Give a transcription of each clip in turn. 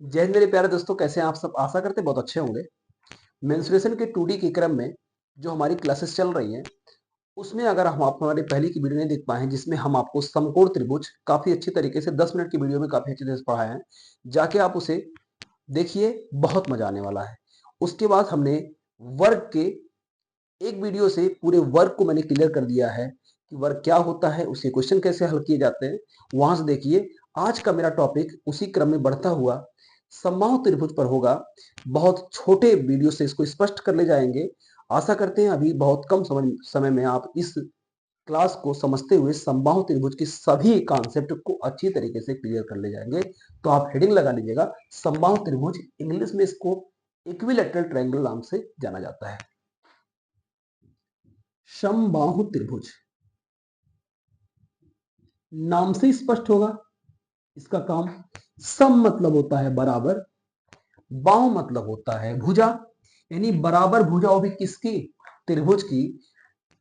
जय हिंद मेरे प्यारे दोस्तों, कैसे हैं आप सब। आशा करते हैं बहुत अच्छे होंगे। मेंस्ट्रुएशन के 2D के क्रम में जो हमारी क्लासेस चल रही हैं, उसमें अगर हम आप हमारी पहली की वीडियो नहीं देख पाए हैं, जिसमें हम आपको समकोण त्रिभुज काफी अच्छी तरीके से 10 मिनट की वीडियो में काफी अच्छी तरह से पढ़ाए हैं, जाके आप उसे देखिए, बहुत मजा आने वाला है। उसके बाद हमने वर्ग के एक वीडियो से पूरे वर्ग को मैंने क्लियर कर दिया है कि वर्ग क्या होता है, उसके क्वेश्चन कैसे हल किए जाते हैं, वहां से देखिए। आज का मेरा टॉपिक उसी क्रम में बढ़ता हुआ समबाहु त्रिभुज पर होगा। बहुत छोटे वीडियो से इसको स्पष्ट कर ले जाएंगे। आशा करते हैं अभी बहुत कम समय में आप इस क्लास को समझते हुए समबाहु त्रिभुज के सभी कॉन्सेप्ट को अच्छी तरीके से क्लियर कर ले जाएंगे। तो आप हेडिंग लगा लीजिएगा, समबाहु त्रिभुज। इंग्लिश में इसको इक्विलैटरल ट्रायंगल नाम से जाना जाता है। समबाहु त्रिभुज नाम से स्पष्ट होगा इसका काम। सम मतलब होता है बराबर, बाहु मतलब होता है भुजा, यानी बराबर भुजाओं भी किसकी, त्रिभुज की।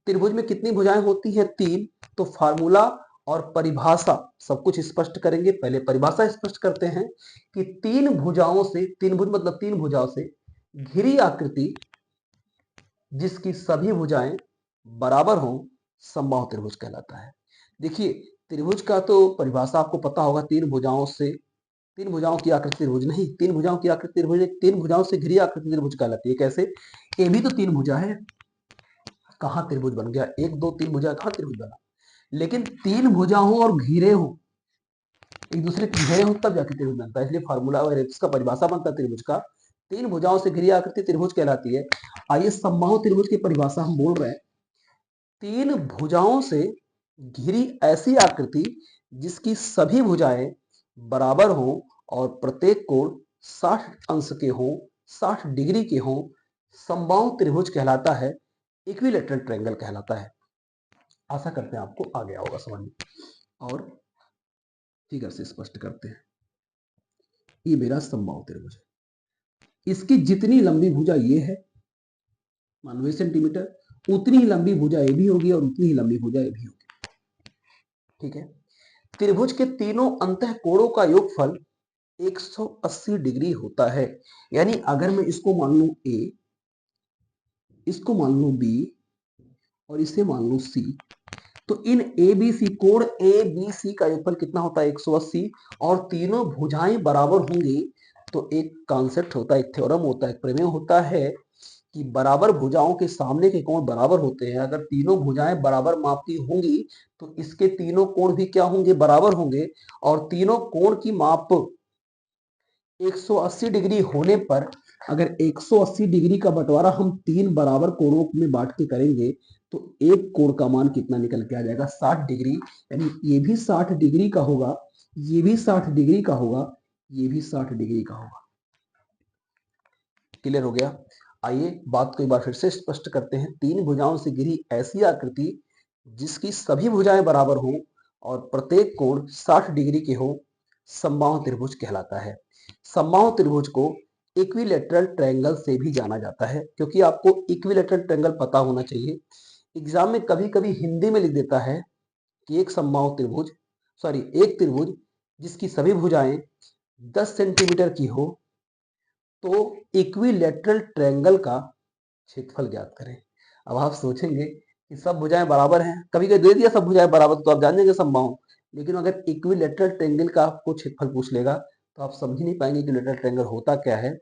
त्रिभुज में कितनी भुजाएं होती हैं, 3। तो फार्मूला और परिभाषा सब कुछ स्पष्ट करेंगे। पहले परिभाषा स्पष्ट करते हैं कि तीन भुजाओं से, तीन भुज मतलब तीन भुजाओं से घिरी आकृति जिसकी सभी भुजाएं बराबर हों, समबाहु त्रिभुज कहलाता है। देखिए, त्रिभुज का तो परिभाषा आपको पता होगा, तीन भुजाओं से, तीन भुजाओं की आकृति त्रिभुज नहीं, तीन भुजाओं की आकृति त्रिभुज, तीन भुजाओं से घिरी आकृति त्रिभुज कहलाती है। कैसे? ए भी तो तीन भुजा है, कहाँ त्रिभुज बन गया? एक दो तीन भुजा, कहाँ त्रिभुज बना? लेकिन तीन भुजा हो और घिरे हो, एक दूसरे के घेरे हो, तब जाके त्रिभुज बनता है। इसलिए फार्मूला और इसका परिभाषा बनता है त्रिभुज का, तीन भुजाओं से घिरी आकृति त्रिभुज कहलाती है। आइए, समबाहु त्रिभुज की परिभाषा हम बोल रहे हैं। तीन भुजाओं से घिरी ऐसी आकृति जिसकी सभी भुजाएं बराबर हो और प्रत्येक कोण 60 अंश के हो, 60 डिग्री के हो, समबाहु त्रिभुज कहलाता है, इक्विलैटरल ट्रायंगल कहलाता है। आशा करते हैं आपको आ गया होगा समझ में। और फिगर से स्पष्ट करते हैं। ये मेरा समबाहु त्रिभुज है। इसकी जितनी लंबी भुजा ये है, मान 90 सेंटीमीटर, उतनी ही लंबी भुजा ये भी होगी और उतनी ही लंबी भुजा ये भी होगी। ठीक है। त्रिभुज के तीनों अंतः कोणों का योगफल 180 डिग्री होता है। यानी अगर मैं इसको मान लू ए, इसको मान लू बी और इसे मान लू सी, तो इन ए बी सी कोण ए बी सी का योगफल कितना होता है? 180। और तीनों भुजाएं बराबर होंगी। तो एक कॉन्सेप्ट होता है, एक थ्योरम होता है, एक प्रमेय होता है कि बराबर भुजाओं के सामने के कोण बराबर होते हैं। अगर तीनों भुजाएं बराबर माप की होंगी तो इसके तीनों कोण भी क्या होंगे? बराबर होंगे। और तीनों कोण की माप 180 डिग्री होने पर, अगर 180 डिग्री का बंटवारा हम तीन बराबर कोणों में बांट के करेंगे तो एक कोण का मान कितना निकल के आ जाएगा? 60 डिग्री। यानी ये भी 60 डिग्री का होगा, ये भी 60 डिग्री का होगा, ये भी 60 डिग्री का होगा। क्लियर हो गया? आइए बात को एक बार फिर से स्पष्ट करते हैं। तीन भुजाओं से घिरी ऐसी आकृति जिसकी सभी भुजाएं बराबर हों और प्रत्येक कोण 60 डिग्री के हो, समबाहु त्रिभुज कहलाता है। समबाहु त्रिभुज को इक्विलैटरल ट्रायंगल से भी जाना जाता है, क्योंकि आपको इक्विलैटरल ट्रायंगल पता होना चाहिए। एग्जाम में कभी कभी हिंदी में लिख देता है कि एक समबाहु त्रिभुज, सॉरी, एक त्रिभुज जिसकी सभी भुजाएं 10 सेंटीमीटर की हो, तो इक्विलैटरल ट्रायंगल का क्षेत्रफल ज्ञात करें। अब आप सोचेंगे कि सब भुजाएं बराबर हैं, कभी कभी दे दिया सब भुजाएं बराबर तो आप जान जाएंगे समबाहु। लेकिन अगर इक्विलैटरल ट्रायंगल का आपको क्षेत्रफल पूछ लेगा तो आप समझ नहीं पाएंगे इक्विलैटरल ट्रायंगल होता क्या है।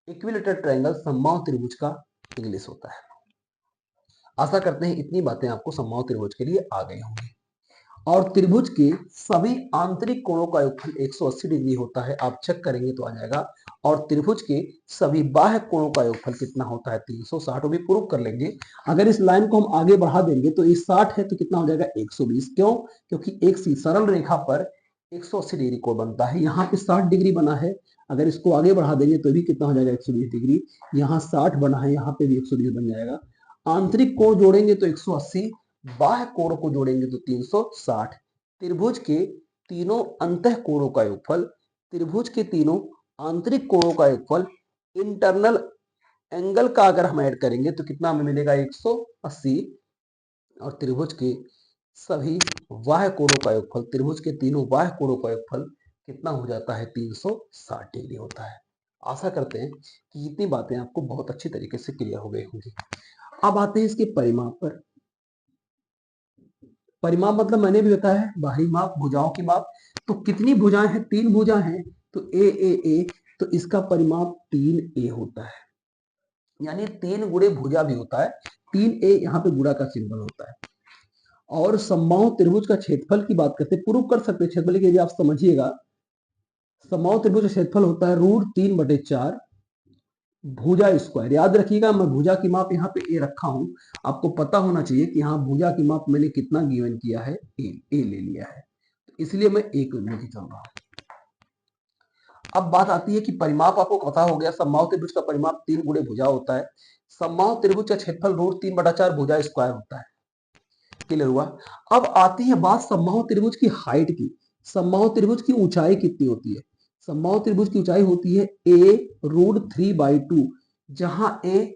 इक्विलैटरल ट्रायंगल समबाहु त्रिभुज का इंग्लिश होता है। आशा करते हैं इतनी बातें आपको समबाहु त्रिभुज के लिए आ गई होंगी। और त्रिभुज के सभी आंतरिक कोणों का योगफल 180 डिग्री होता है। आप चेक करेंगे तो आ जाएगा। और त्रिभुज के सभी बाह्य कोणों का योगफल कितना होता है? 360। वो भी प्रूव कर लेंगे। अगर इस लाइन को हम आगे बढ़ा देंगे तो ये 60 है तो कितना हो जाएगा? 120। क्यों? क्योंकि एक सी सरल रेखा पर 180 डिग्री कोण बनता है। यहाँ पे 60 डिग्री बना है, अगर इसको आगे बढ़ा देंगे तो भी कितना हो जाएगा? 120 डिग्री। यहाँ 60 बना है, यहाँ पे भी 120 बन जाएगा। आंतरिक कोण जोड़ेंगे तो 180, बाह्य कोण को जोड़ेंगे तो 360। त्रिभुज के तीनों अंतः कोणों का योगफल, त्रिभुज के तीनों आंतरिक कोणों का योगफल, इंटरनल एंगल का अगर हम ऐड करेंगे तो कितना हमें मिलेगा? 180। और त्रिभुज के सभी बाह्य कोणों का योगफल, त्रिभुज के तीनों बाह्य कोणों का योगफल कितना हो जाता है, 360 डिग्री होता है। आशा करते हैं कि इतनी बातें आपको बहुत अच्छी तरीके से क्लियर हो गई होंगी। अब आते हैं इसके परिमाप पर। परिमाप मतलब मैंने भी बताया है, बाहरी माप, भुजाओं की माप। तो कितनी भुजाएं हैं, 3 भुजा हैं, तो ए, तो इसका परिमाप 3a होता है, यानी 3 गुणे भुजा भी होता है, 3a यहाँ पे गुणा का सिंबल होता है। और समबाहु त्रिभुज का क्षेत्रफल की बात करते हैं, प्रूव कर सकते हैं क्षेत्रफल के लिए, आप समझिएगा। समबाहु त्रिभुज का क्षेत्रफल होता है √3/4 भुजा स्क्वायर। याद रखिएगा, मैं भुजा की माप यहाँ पे ए रखा हूं, आपको पता होना चाहिए कि हाँ भुजा की माप मैंने कितना गिवन किया है, ए ले लिया है, तो इसलिए मैं ए को लेके चल रहा हूं। अब बात आती है कि परिमाप आपको पता हो गया, समबाहु त्रिभुज का परिमाप 3 गुणे भुजा होता है। समबाहु त्रिभुज का क्षेत्रफल √3/4 भुजा स्क्वायर होता है। क्लियर हुआ। अब आती है बात समबाहु त्रिभुज की हाइट की। समबाहु त्रिभुज की ऊंचाई कितनी होती है? समबाहु त्रिभुज की ऊंचाई होती है a√3/2, जहां a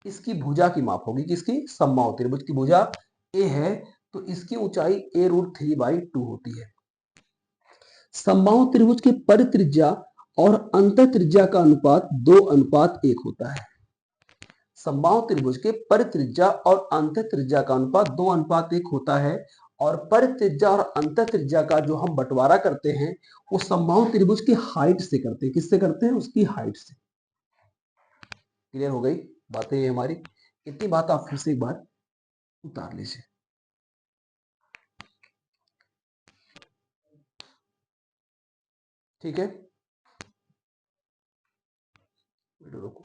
इसकी भुजा की माप होगी, किसकी? समबाहु त्रिभुज की भुजा a है, तो इसकी ऊंचाई a√3/2 होती है। समबाहु त्रिभुज की परित्रिज्या और अंतःत्रिज्या का अनुपात 2:1 होता है। समबाहु त्रिभुज के परित्रिज्या और अंतःत्रिज्या का अनुपात 2:1 होता है। और परित्रिज्या और अंतःत्रिज्या का जो हम बंटवारा करते हैं वो समबाहु त्रिभुज की हाइट से करते हैं। किससे करते हैं? उसकी हाइट से। क्लियर हो गई बातें ये हमारी? इतनी बात आप फिर से एक बार उतार लीजिए। ठीक है, रुको।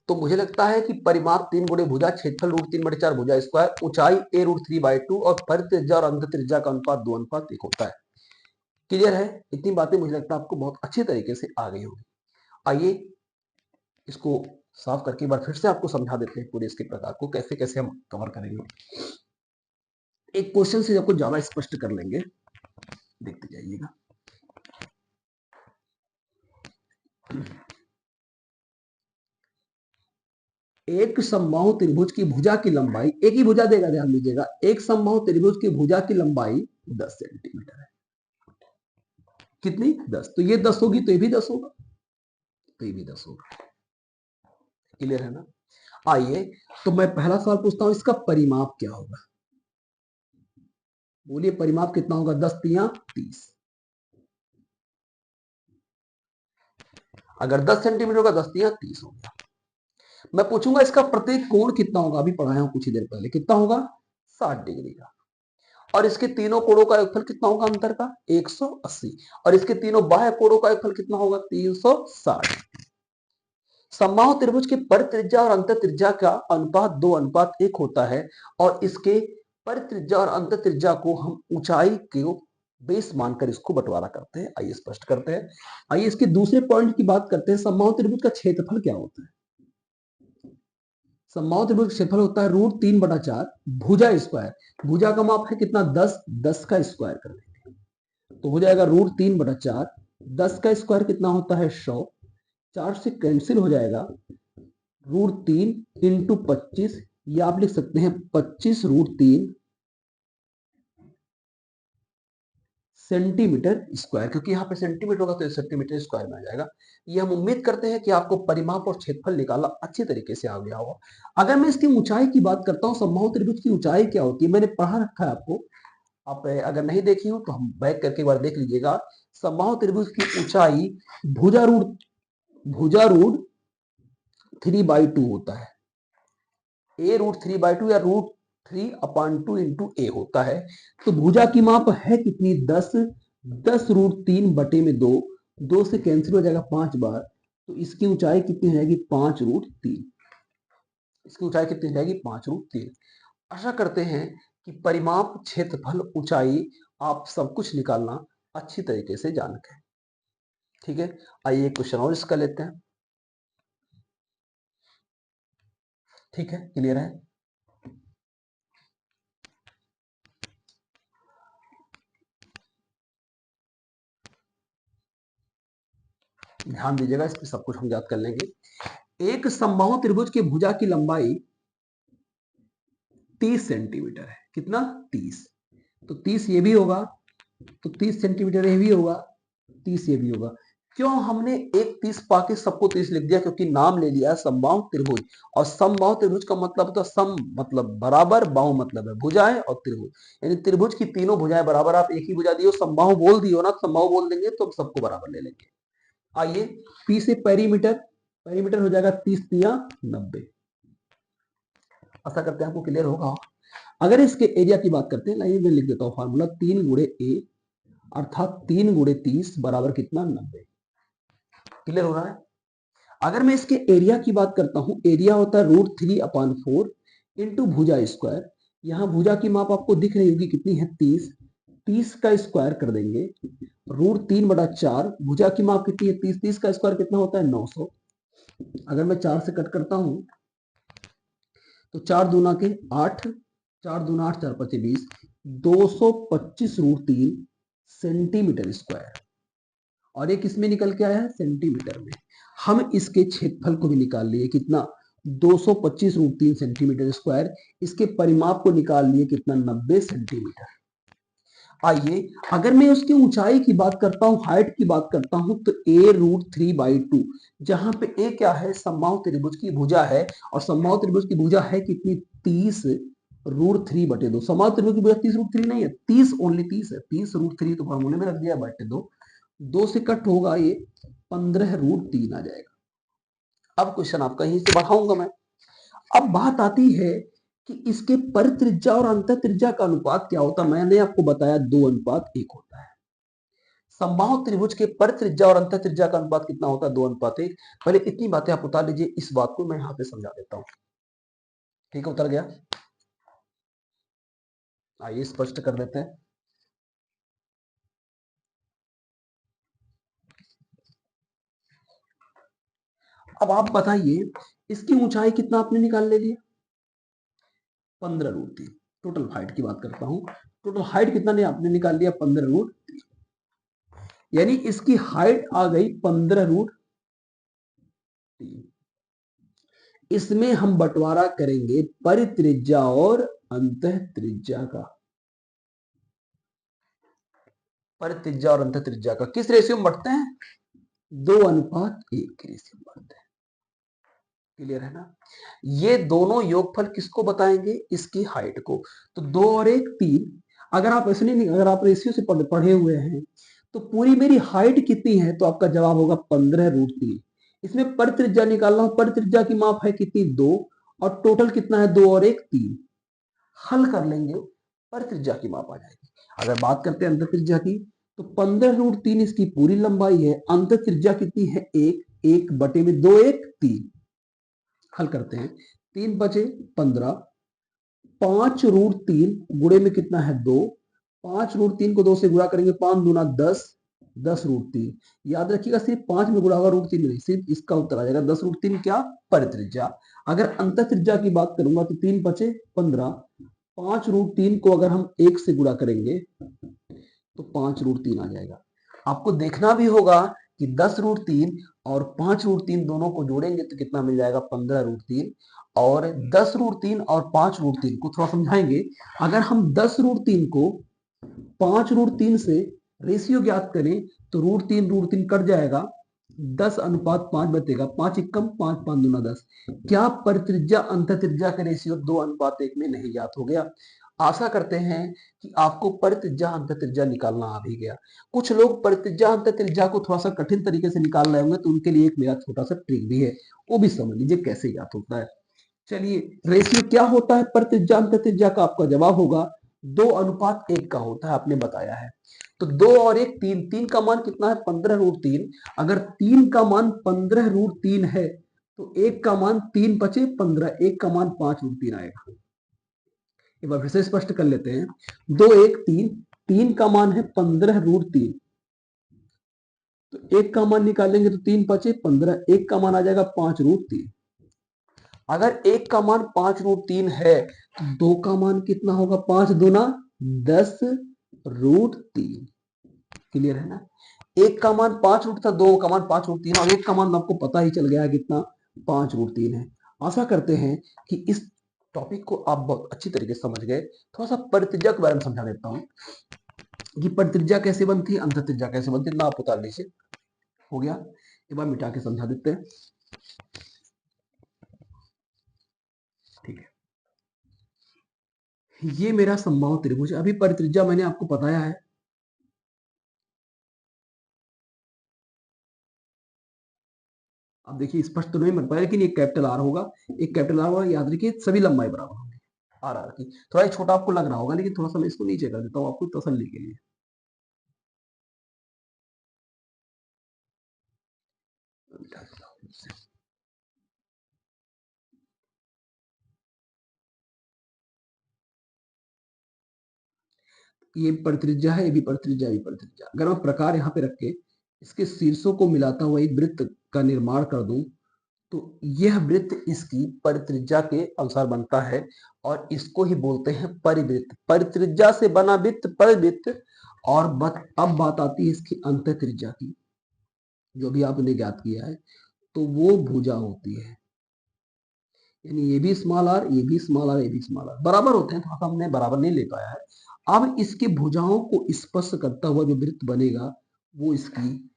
तो मुझे लगता है कि परिमाप 3 गुणे भुजा, क्षेत्रफल √3/4 भुजा स्क्वायर, ऊंचाई a√3/2 और परित्रिज्या और अंतःत्रिज्या का अनुपात 2:1 होता है। क्लियर है? इतनी बातें मुझे लगता है आपको बहुत अच्छे तरीके से आ गई होगी। आइए इसको साफ करके एक बार फिर से आपको समझा देते हैं पूरे इसके प्रकार को, कैसे कैसे हम कवर करेंगे। एक क्वेश्चन से आपको ज्यादा स्पष्ट कर लेंगे, देखते जाइएगा। एक समबाहु त्रिभुज की भुजा की लंबाई, एक ही भुजा देगा, ध्यान दीजिएगा, एक समबाहु त्रिभुज की भुजा की लंबाई 10 सेंटीमीटर है। कितनी? 10। तो ये 10 होगी तो ये भी 10 होगा, तो ये भी 10 होगा। क्लियर है ना? आइए तो मैं पहला सवाल पूछता हूं, इसका परिमाप क्या होगा? बोलिए परिमाप कितना होगा? 10 तिया 30। अगर 10 सेंटीमीटर होगा 10 तिया 30 हो गया। मैं पूछूंगा इसका प्रत्येक कोण कितना होगा? अभी पढ़ाया हूं कुछ ही देर पहले, कितना होगा? 60 डिग्री का। और इसके तीनों कोणों का योगफल कितना होगा अंतर का? 180। और इसके तीनों बाह्य कोणों का योगफल कितना होगा? 360। समबाहु त्रिभुज की परित्रिज्या और अंतःत्रिज्या का अनुपात 2:1 होता है। और इसके परित्रिज्या और अंतःत्रिज्या को हम ऊंचाई को बेस मानकर इसको बंटवारा करते हैं। आइए स्पष्ट करते हैं। आइए इसके दूसरे पॉइंट की बात करते हैं, समबाहु त्रिभुज का क्षेत्रफल क्या होता है? समबाहु त्रिभुज का क्षेत्रफल होता है √3/4 भुजा स्क्वायर। भुजा का माप है कितना? 10। 10 का स्क्वायर कर देंगे तो हो जाएगा √3/4। 10 का स्क्वायर कितना होता है? 100। 4 से कैंसिल हो जाएगा, √3 इंटू 25, या आप लिख सकते हैं 25√3 सेंटीमीटर स्क्वायर, क्योंकि यहाँ पे सेंटीमीटर होगा तो सेंटीमीटर स्क्वायर में आ जाएगा। ये हम उम्मीद करते हैं कि आपको परिमाप और क्षेत्रफल निकालना अच्छी तरीके से आ गया होगा। अगर मैं इसकी ऊंचाई की बात करता हूँ, समबाहु त्रिभुज की ऊंचाई क्या होती है, मैंने पढ़ा रखा है आपको। आप अगर नहीं देखी हो तो हम बैक करके एक बार देख लीजिएगा। समबाहु त्रिभुज की ऊंचाई भुजा√3/2 होता है। a√3/2 या √3/2 इंटू ए होता है। तो भुजा की माप है कितनी? 10। 10√3/2, 2 से कैंसिल हो जाएगा 5 बार, तो इसकी ऊंचाई कितनी हो जाएगी? 5√3। इसकी ऊंचाई कितनी हो जाएगी? 5√3। आशा करते हैं कि परिमाप, क्षेत्रफल, ऊंचाई आप सब कुछ निकालना अच्छी तरीके से जान गए। ठीक है, आइए क्वेश्चन और इसका लेते हैं। ठीक है, क्लियर है? ध्यान दीजिएगा, इस पे सब कुछ हम याद कर लेंगे। एक समबाहु त्रिभुज की भुजा की लंबाई 30 सेंटीमीटर है। कितना? 30। तो 30 ये भी होगा तो 30 सेंटीमीटर ये भी होगा, 30 ये भी होगा। क्यों हमने एक 30 पाके सबको 30 लिख दिया? क्योंकि नाम ले लिया समबाहु त्रिभुज, और समबाहु त्रिभुज का मतलब होता है सम मतलब बराबर, बाहु मतलब है भुजाएं, और त्रिभुज यानी त्रिभुज की तीनों भुजाएं बराबर। आप एक ही भुजा दियो, समबाहु बोल दियो ना, समबाहु बोल देंगे तो हम सबको बराबर ले लेंगे। आइए पी से पेरीमीटर, पेरीमीटर हो जाएगा 30 तिया 90। आशा करते हैं आपको क्लियर होगा। अगर इसके एरिया की बात करते हैं, लाइए मैं लिख देता हूं फॉर्मूला, 3 गुणे ए अर्थात 3 गुणे 30 बराबर कितना? 90। क्लियर हो रहा है? अगर मैं इसके एरिया की बात करता हूं, एरिया होता है √3/4 इंटू भुजा स्क्वायर। यहां भुजा की माप आपको दिख रही होगी कितनी है? 30। 30 का स्क्वायर कर देंगे, √3/4, भुजा की माप कितनी है? 30। 30 का स्क्वायर कितना होता है? 900। अगर मैं 4 से कट करता हूं तो 4 दूना के 8, 4 दूना 8, 4 5 20, 225 √3 सेंटीमीटर स्क्वायर। और ये किस में निकल के आया है? सेंटीमीटर में। हम इसके क्षेत्रफल को भी निकाल लिए, कितना? 225 √3 सेंटीमीटर स्क्वायर। इसके परिमाप को निकाल लिए कितना? 90 सेंटीमीटर। आइए अगर मैं उसकी ऊंचाई की बात करता हूं, हाइट की बात करता हूं, तो a√3/2, जहां पे a क्या है? समबाहु त्रिभुज की भुजा है, और समबाहु त्रिभुज की भुजा है कितनी? 30√3/2। समबाहु त्रिभुज की भुजा 30√3 नहीं है, 30 ओनली 30 है। 30√3 तो फॉर्मूले में रख दिया बटे 2, 2 से कट होगा, ये 15√3 आ जाएगा। अब क्वेश्चन आपका यहीं से बढ़ाऊंगा मैं। अब बात आती है कि इसके परित्रिज्या और अंतर त्रिज्या का अनुपात क्या होता है? मैंने आपको बताया 2:1 होता है। समबाहु त्रिभुज के परित्रिज्या और अंतर त्रिज्या का अनुपात कितना होता है? 2:1। पहले इतनी बातें आप उतार लीजिए, इस बात को मैं यहां पे समझा देता हूं। ठीक है, उतर गया? आइए स्पष्ट कर देते हैं। अब आप बताइए, इसकी ऊंचाई कितना आपने निकाल ले लिया? 15√3। टोटल हाइट की बात करता हूं, टोटल हाइट कितना ने आपने निकाल लिया? 15√3। यानी इसकी हाइट आ गई 15√3। इसमें हम बंटवारा करेंगे परित्रिज्या और अंतः त्रिज्या का। परित्रिज्या और अंतः त्रिज्या का किस रेशियो में बढ़ते हैं? 2:1 के रेशियो में बढ़ते हैं। क्लियर है ना? ये दोनों योगफल किसको बताएंगे? इसकी हाइट को। तो 2 और 1 3। अगर आप ऐसे नहीं, अगर आप रेशियो से पढ़े हुए हैं तो पूरी मेरी हाइट कितनी है? तो आपका जवाब होगा 15√3। इसमें परित्रिज्या निकालना हो, परित्रिज्या की माप है कितनी? 2, और टोटल कितना है? 2 और 1 3। हल कर लेंगे, परित्रिज्या की माप आ जाएगी। अगर बात करते हैं अंतर त्रिज्या की, तो 15√3 इसकी पूरी लंबाई है। अंतर त्रिज्या कितनी है? 1, 1 बटे में 2 1 3। हल करते हैं, 3 बचे 15, 5√3 गुणे में कितना है? 2। 5√3 को 2 से गुणा करेंगे, 5 दूना 10, 10√3। याद रखिएगा सिर्फ 5 में गुणा होगा, √3 नहीं, सिर्फ इसका उत्तर आ जाएगा 10√3 क्या? परित्रिज्या। अगर अंतर त्रिज्या की बात करूंगा तो 3 बचे 15, 5√3 को अगर हम 1 से गुणा करेंगे तो 5√3 आ जाएगा। आपको देखना भी होगा कि 10√3 और 5√3 दोनों को जोड़ेंगे तो कितना मिल जाएगा? 15√3। और 10√3 और 5√3 को थोड़ा समझाएंगे। अगर हम 10√3 को 5√3 से रेशियो ज्ञात करें तो √3 कट जाएगा, 10:5 बचेगा, 5 एकम 5, 5 दूना 10। क्या परित्रिज्या अंतर त्रिज्या का रेशियो 2:1 में नहीं ज्ञात हो गया? आशा करते हैं कि आपको परित्रिज्या अंतर त्रिज्या निकालना आ भी गया। कुछ लोग परित्रिज्या अंतर त्रिज्या को थोड़ा सा कठिन तरीके से निकाल रहे होंगे, तो उनके लिए एक मेरा छोटा सा ट्रिक भी है, वो भी समझ लीजिए कैसे ज्ञात होता है। चलिए, रेशियो क्या होता है परित्रिज्या अंतर त्रिज्या का? आपका जवाब होगा 2:1 का होता है, आपने बताया है। तो 2 और 1 3, 3 का मान कितना है? 15√3। अगर 3 का मान 15√3 है तो 1 का मान 3 बचे 15, 1 का मान 5√3 आएगा। एक बार फिर से स्पष्ट कर लेते हैं, 2 1 3, 3 का मान है 15√3, तो 1 का मान निकालेंगे तो 3 बचे 15, 1 का मान आ जाएगा 5√3। अगर 1 का मान 5√3 है तो 2 का मान कितना होगा? 5 दूना 10√3। क्लियर है ना? 1 का मान 5 था, 2 का मान 5√3, और 1 का मान आपको पता ही चल गया कितना? 5√3 है। आशा करते हैं कि इस टॉपिक को आप बहुत अच्छी तरीके से समझ गए। थोड़ा सा परित्रिज्या के बारे में समझा देता हूं। कि परित्रिज्या कैसे बनती है, अंतः त्रिज्या कैसे बनती है, ना आप उतार लीजिए। हो गया, एक बार मिटा के समझा देते हैं। ठीक है, ये मेरा समबाहु त्रिभुज है। अभी परित्रिज्या मैंने आपको बताया है। अब देखिए स्पष्ट तो नहीं बन पाया, लेकिन एक कैपिटल आर होगा, एक कैपिटल आर होगा, याद रखिए सभी लंबाई बराबर होंगी आर आर की। थोड़ा छोटा आपको लग रहा होगा, लेकिन थोड़ा सा मैं इसको नीचे कर देता हूँ आपको तसल्ली के लिए। ये परित्रिज्या है, ये भी परित्रिज्या, ये भी परित्रिज्या। अगर मैं प्रकार यहाँ पे रख के इसके शीर्षों को मिलाता हुआ एक वृत्त का निर्माण कर दूं, तो यह वृत्त इसकी परित्रिज्या के अनुसार बनता है और इसको ही बोलते हैं परिवृत्त। परित्रिज्या से बना वृत्त परिवृत्त। और अब बात आती है इसकी अंतः त्रिज्या की, जो भी आपने ज्ञात किया है, तो वो भुजा होती है। यानी ये भी स्मॉल आर, ये भी स्मॉल आर, ये भी स्मॉल आर बराबर होते हैं, थोड़ा सा हमने बराबर नहीं ले पाया है। अब इसकी भुजाओं को स्पर्श करता हुआ जो वृत्त बनेगा वो इसकी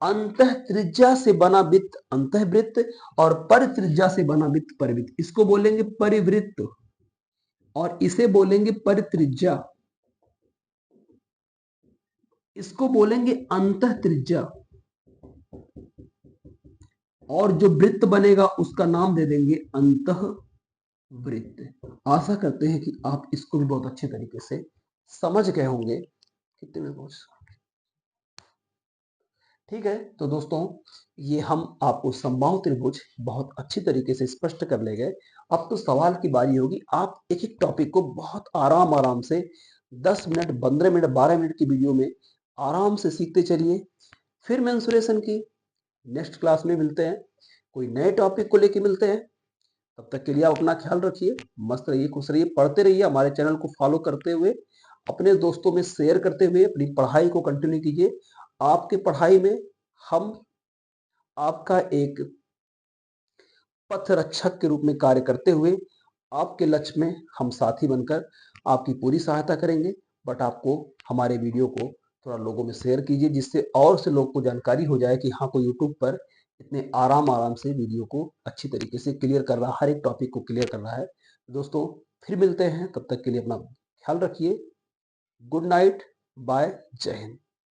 अंतः त्रिज्या से बना वृत्त अंतः वृत्त और परित्रिज्या से बना वृत्त परिवृत्त, इसको बोलेंगे परिवृत्त और इसे बोलेंगे परित्रिज्या, इसको बोलेंगे अंतः त्रिज्या, और जो वृत्त बनेगा उसका नाम दे देंगे अंतः वृत्त। आशा करते हैं कि आप इसको भी बहुत अच्छे तरीके से समझ गए होंगे। कितने में पहुंच, ठीक है। तो दोस्तों ये हम आपको समबाहु त्रिभुज बहुत अच्छी तरीके से स्पष्ट कर ले गए। अब तो सवाल की बारी होगी, आप एक एक टॉपिक को बहुत आराम आराम से 10 मिनट 15 मिनट 12 मिनट की वीडियो में आराम से सीखते चलिए। फिर मेंसुरेशन की नेक्स्ट क्लास में मिलते हैं, कोई नए टॉपिक को लेके मिलते हैं। तब तक के लिए आप अपना ख्याल रखिए, मस्त रहिए, खुश रहिए, पढ़ते रहिए, हमारे चैनल को फॉलो करते हुए अपने दोस्तों में शेयर करते हुए अपनी पढ़ाई को कंटिन्यू कीजिए। आपकी पढ़ाई में हम आपका एक पथ रक्षक के रूप में कार्य करते हुए आपके लक्ष्य में हम साथी बनकर आपकी पूरी सहायता करेंगे। बट आपको हमारे वीडियो को थोड़ा लोगों में शेयर कीजिए, जिससे और से लोग को जानकारी हो जाए कि हाँ, कोई यूट्यूब पर इतने आराम आराम से वीडियो को अच्छी तरीके से क्लियर कर रहा है, हर एक टॉपिक को क्लियर कर रहा है। दोस्तों फिर मिलते हैं, तब तक के लिए अपना ख्याल रखिए। गुड नाइट, बाय, जय हिंद।